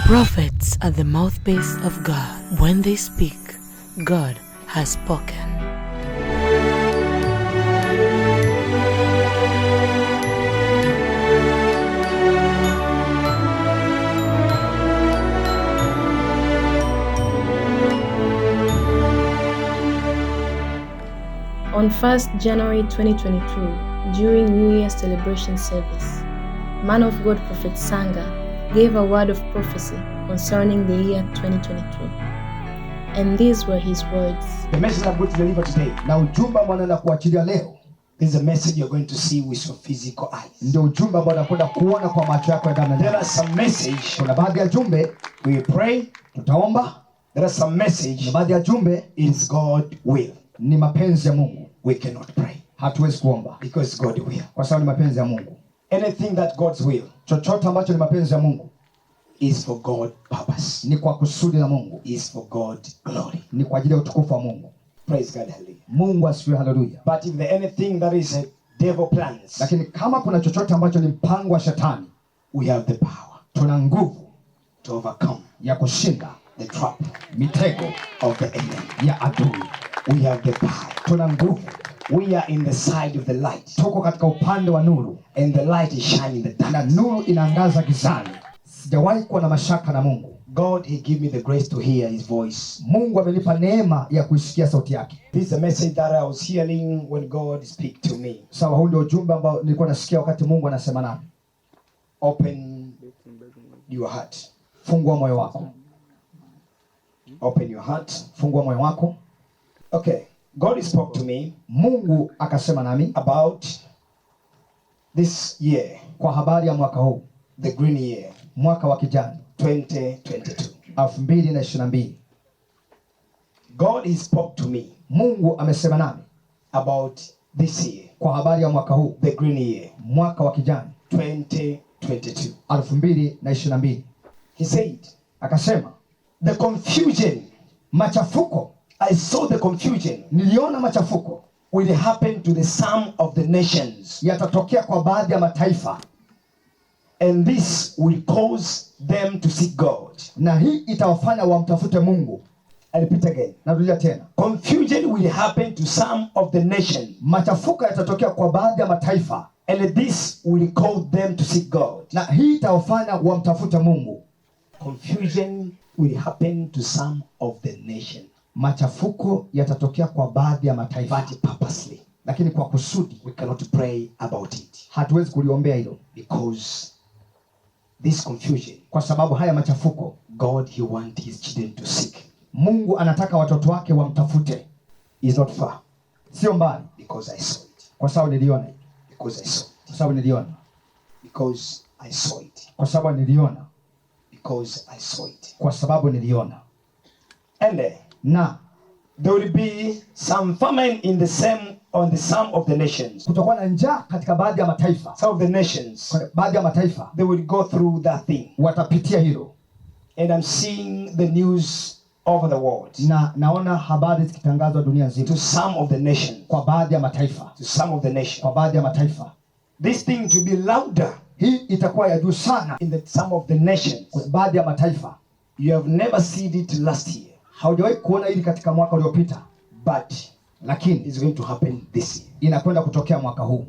Prophets are the mouthpiece of God. When they speak, God has spoken. On 1st January 2022, during New Year celebration service, man of God Prophet Sanga gave a word of prophecy concerning the year 2023. And these were his words. The message I'm going to deliver today, na ujumbe ambao naenda kuachilia leo, is a message you're going to see with your physical eyes. ndio ujumbe ambao unakwenda kuona kwa macho yako ya ndani. There are some message, Kuna baadhi ya jumbe we pray, tutaomba. there are some message, Kuna baadhi ya jumbe is God will. ni mapenzi ya Mungu. We cannot pray Hatuwezi kuomba because God will. kwa sababu ni mapenzi ya Mungu. Anything that God's will Chochote ambacho ni mapenzi ya Mungu is for God purpose, ni kwa kusudi la Mungu, is for God glory. ni kwa ajili ya utukufu wa Mungu. Praise God, hallelujah. Mungu asifiwe, haleluya. But if there anything that is a devil plans, Lakini kama kuna chochote ambacho ni mpango wa shetani, we have the power tuna nguvu to overcome ya kushinda the trap mitego of the enemy. ya adui. We have the power. Tuna nguvu, We are in the side of the light, tuko katika upande wa nuru and the light is shining the na darkness. nuru inaangaza gizani. Sijawahi kuwa na mashaka na Mungu. God, He give me the grace to hear His voice. Mungu amenipa neema ya kuisikia sauti yake. This is a message that I was hearing when God speak to me. Sawa, huu ndio ujumbe ambao nilikuwa nasikia wakati Mungu anasema nami. Open your heart. Fungua moyo wako. Open your heart. Fungua moyo wako. Okay. God spoke to me Mungu akasema nami about this year, kwa habari ya mwaka huu, the green year, mwaka wa kijani 2022. 2022. God, He spoke to me Mungu amesema nami about this year, kwa habari ya mwaka huu, the green year, mwaka wa kijani 2022. 2022. He said, Akasema the confusion, machafuko, I saw the confusion niliona machafuko will happen to the sum of the nations, yatatokea kwa baadhi ya mataifa, and this will cause them to seek God. na hii itawafanya wamtafute Mungu. I repeat again. Narudia tena. Confusion will happen to some of the nations, Machafuko yatatokea kwa baadhi ya mataifa, and this will cause them to seek God. na hii itawafanya wamtafute Mungu. Confusion will happen to some of the nations, Machafuko yatatokea kwa baadhi ya mataifa, but purposely. lakini kwa kusudi. We cannot pray about it Hatuwezi kuliombea hilo because this confusion, kwa sababu haya machafuko, God, He wants His children to seek. Mungu anataka watoto wake wamtafute. It's not far Sio mbali, because I saw it. kwa sababu niliona. Because I saw it. Kwa sababu niliona. Because I saw it. Kwa sababu niliona. Because I saw it. Kwa sababu niliona. And Na there will be some famine in the same on the some of the nations. kutakuwa na njaa katika baadhi ya mataifa. Some of the nations, Kwa baadhi ya mataifa they will go through that thing. watapitia hilo. And I'm seeing the news over the world. Na naona habari zikitangazwa dunia To nzima some of the nations. kwa baadhi ya mataifa. To some of the nations. Kwa baadhi ya mataifa. This thing to be louder Hii itakuwa ya juu sana in some of the nations. kwa baadhi ya mataifa. You have never seen it last year, Haujawahi kuona hili katika mwaka uliopita, but lakini it's going to happen this year. inakwenda kutokea mwaka huu.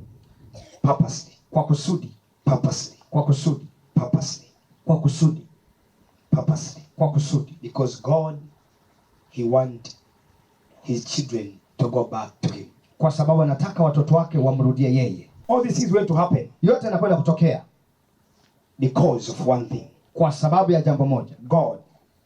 Purposely. Kwa kusudi. Purposely. Kwa kusudi. Purposely. Kwa kusudi. Purposely. Kwa kusudi. Because God, He wants His children to go back to Him. Kwa sababu anataka watoto wake wamrudie yeye. All this is going to happen Yote yanakwenda kutokea because of one thing. kwa sababu ya jambo moja. God,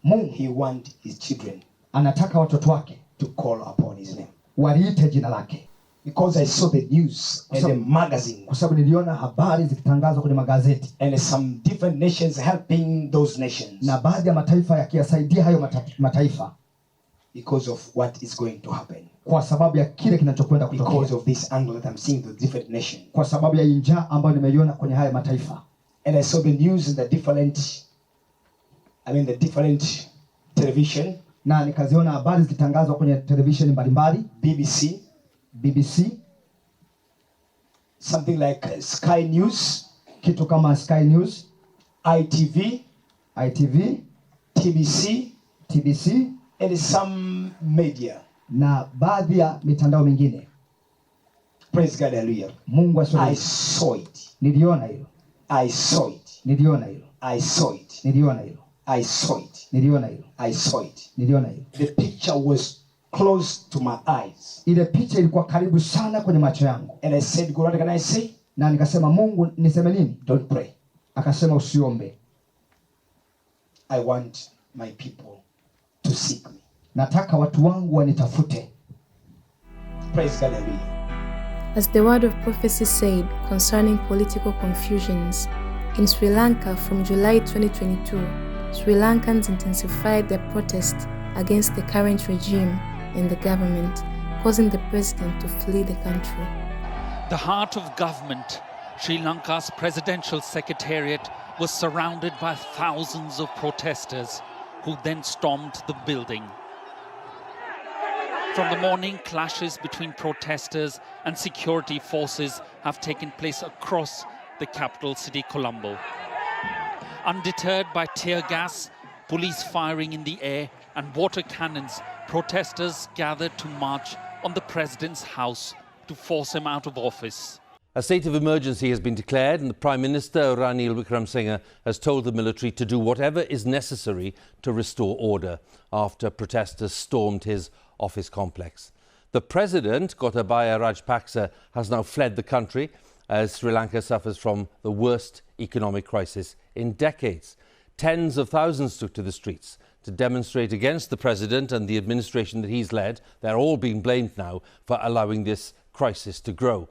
Mungu He wants His children anataka watoto wake to call upon His name. waliite jina lake. Because I saw the news and the magazine Kwa sababu niliona habari zikitangazwa kwenye magazeti and some different nations helping those nations na baadhi ya mataifa yakiyasaidia hayo mataifa because of what is going to happen. kwa sababu ya kile kinachokwenda Because kutokea. of this angle that I'm seeing the different nations. Kwa sababu ya njaa ambayo nimeiona kwenye haya mataifa. And I saw the news in the different television, Na nikaziona habari zikitangazwa kwenye televisheni mbalimbali, BBC, something like Sky News, kitu kama Sky News, ITV, ITV, TBC, and some media. Na baadhi ya mitandao mingine. Praise God, hallelujah. Mungu asifiwe. I saw it. Niliona hilo. I saw it. Niliona hilo. I saw it. Niliona hilo. I saw it. Niliona hilo. I saw it. Niliona hilo. The picture was close to my eyes. Ile picha ilikuwa karibu sana kwenye macho yangu. And I said, God, can I say? Na nikasema, Mungu niseme nini? Don't pray. Akasema usiombe. I want my people to seek me. Nataka watu wangu wanitafute. Praise God, hallelujah. As the word of prophecy said concerning political confusions, in Sri Lanka from July 2022, Sri Lankans intensified their protest against the current regime and the government, causing the president to flee the country. The heart of government, Sri Lanka's presidential secretariat, was surrounded by thousands of protesters who then stormed the building. From the morning, clashes between protesters and security forces have taken place across the capital city, Colombo. Undeterred by tear gas, police firing in the air and water cannons, protesters gathered to march on the president's house to force him out of office. A state of emergency has been declared and the Prime Minister, Ranil Wickremesinghe, has told the military to do whatever is necessary to restore order after protesters stormed his office complex. The President, Gotabaya Rajapaksa, has now fled the country as Sri Lanka suffers from the worst economic crisis in decades. Tens of thousands took to the streets to demonstrate against the President and the administration that he's led. They're all being blamed now for allowing this crisis to grow.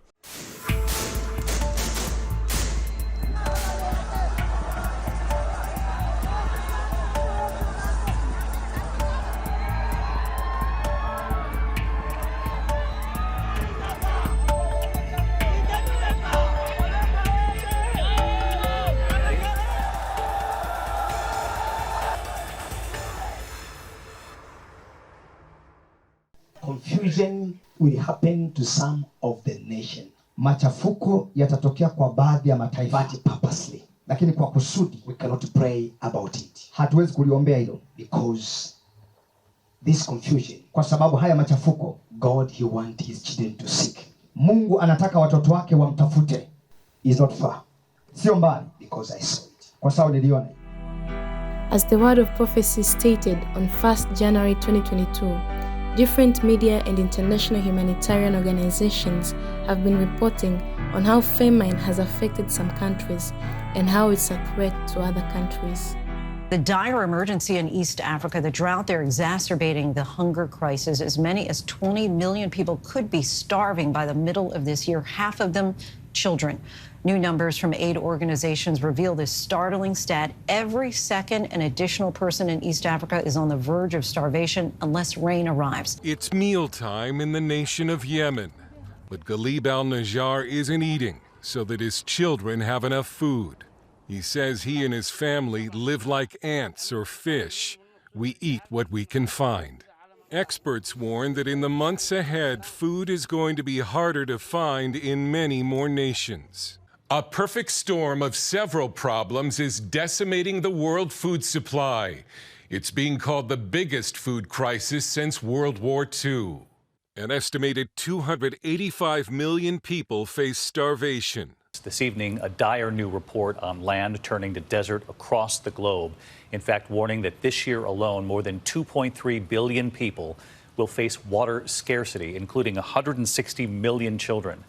Confusion will happen to some of the nation. Machafuko yatatokea kwa baadhi ya mataifa. But purposely. Lakini kwa kusudi. We cannot pray about it. Hatuwezi kuliombea hilo. Because this confusion. Kwa sababu haya machafuko. God, he wants his children to seek. Mungu anataka watoto wake wamtafute. It's not far. Sio mbali. Because I saw it. Kwa sababu niliona. As the word of prophecy stated on 1st January 2022, different media and international humanitarian organizations have been reporting on how famine has affected some countries and how it's a threat to other countries. The dire emergency in East Africa, the drought there exacerbating the hunger crisis. As many as 20 million people could be starving by the middle of this year, half of them children. New numbers from aid organizations reveal this startling stat. Every second, an additional person in East Africa is on the verge of starvation unless rain arrives. It's mealtime in the nation of Yemen, but Ghalib al-Najjar isn't eating so that his children have enough food. He says he and his family live like ants or fish. We eat what we can find. Experts warn that in the months ahead, food is going to be harder to find in many more nations. A perfect storm of several problems is decimating the world food supply. It's being called the biggest food crisis since World War II. An estimated 285 million people face starvation. This evening, a dire new report on land turning to desert across the globe. In fact, warning that this year alone, more than 2.3 billion people will face water scarcity, including 160 million children.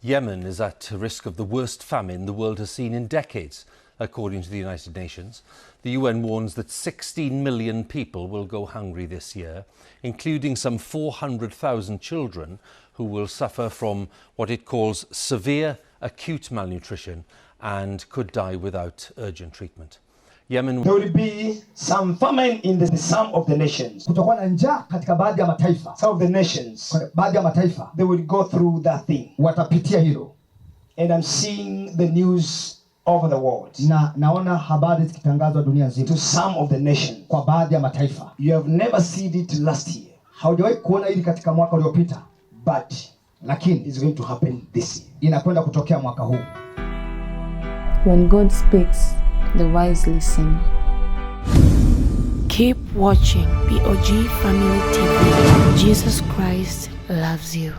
Yemen is at risk of the worst famine the world has seen in decades, according to the United Nations. The UN warns that 16 million people will go hungry this year, including some 400,000 children who will suffer from what it calls severe acute malnutrition and could die without urgent treatment. Yemen. There will be some famine in some of the nations. Kutakuwa na njaa katika baadhi ya mataifa. Some of the nations. Baadhi ya mataifa. They will go through that thing. Watapitia hilo. And I'm seeing the news over the world. Naona habari zikitangazwa dunia nzima. To some of the nations. Kwa baadhi ya mataifa. You have never seen it last year. Haujawahi kuona hili katika mwaka uliopita. But lakini it's going to happen this year. Inakwenda kutokea mwaka huu. When God speaks, the wise listen. Keep watching POG Family TV. Jesus Christ loves you.